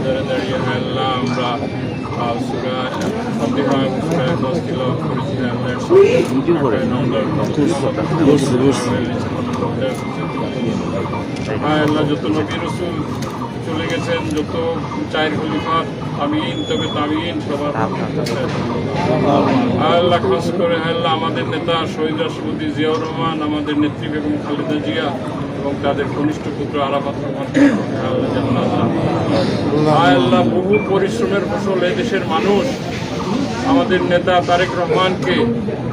মাজারে দাঁড়িয়ে আল্লাহ আমরা সূরা ফাতিহা সূরা ইখলাস তিলাওয়াত করেছি আল্লাহ যত নবী রাসূল চলে গেছেন, যত চায়ের খলিফা তাবিঈন তবে তাবিঈন সবার আল্লাহ খাস করে আল্লাহ আমাদের নেতা শহীদ রাষ্ট্রপতি জিয়াউর রহমান, আমাদের নেত্রী বেগম খালেদা জিয়া এবং তাদের কনিষ্ঠ পুত্র আরাফাত রহমান আল্লাহ বহু পরিশ্রমের ফসল এদেশের মানুষ আমাদের নেতা তারেক রহমানকে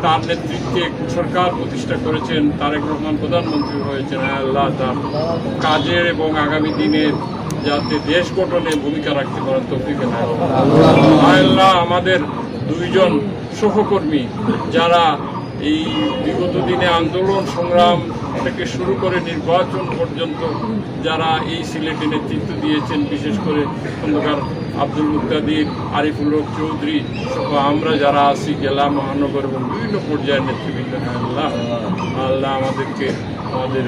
তার নেতৃত্বে সরকার প্রতিষ্ঠা করেছেন, তারেক রহমান প্রধানমন্ত্রী হয়েছেন। আল্লাহ তার কাজের এবং আগামী দিনের যাতে দেশ গঠনে ভূমিকা রাখতে পারেন তৌফিক দেন। আল্লাহ আমাদের দুইজন সহকর্মী যারা এই বিগত দিনে আন্দোলন সংগ্রাম থেকে শুরু করে নির্বাচন পর্যন্ত যারা এই সিলেটে নেতৃত্ব দিয়েছেন, বিশেষ করে খন্দকার আব্দুল মুক্তাদির, আরিফুল হক চৌধুরী সহ আমরা যারা আছি জেলা মহানগর এবং বিভিন্ন পর্যায়ের নেতৃবৃন্দ, আল্লাহ আল্লাহ আমাদেরকে আমাদের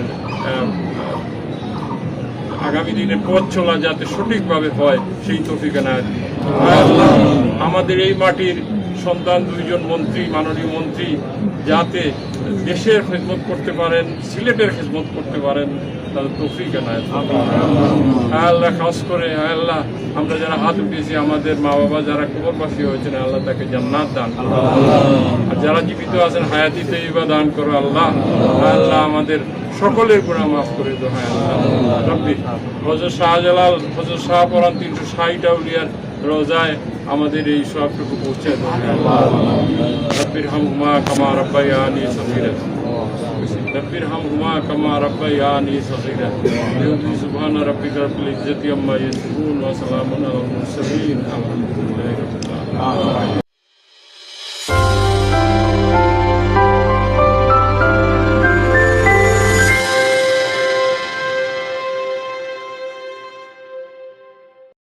আগামী দিনে পথ চলা যাতে সঠিকভাবে হয় সেই তৌফিক এনায়েত। আল্লাহ আমাদের এই মাটির সন্তান দুইজন মন্ত্রী, মাননীয় মন্ত্রী যাতে দেশের খেদমত করতে পারেন, সিলেটের খেদমত করতে পারেন, তাদের তৌফিক এনায়েত। আল্লাহ খাস করে আল্লাহ আমরা যারা হাত উঠিয়েছি, আমাদের মা বাবা যারা কবরবাসী হয়েছেন, আল্লাহ তাকে জান্নাত দান করো। আর যারা জীবিত আছেন হায়াতি তৈবা দান করো আল্লাহ। আল্লাহ আমাদের সকলের গুনাহ মাফ করে দাও। আল্লাহ রব্বি হযরত শাহজালাল, হযরত শাহপরান 360 আউলিয়ার রোজায় আমাদের এই সবটুকু পৌঁছে দাও। রব্বির হামহুমা কামা রাব্বায়ানি সগীরা, রব্বির হামহুমা কামা রাব্বায়ানি সগীরা। সুবহান রাব্বিকা রাব্বিল ইজ্জাতি আম্মা ইয়াসিফুন ওয়া সালামুন আলাল মুরসালিন আলহামদুলিল্লাহি রাব্বিল আলামিন।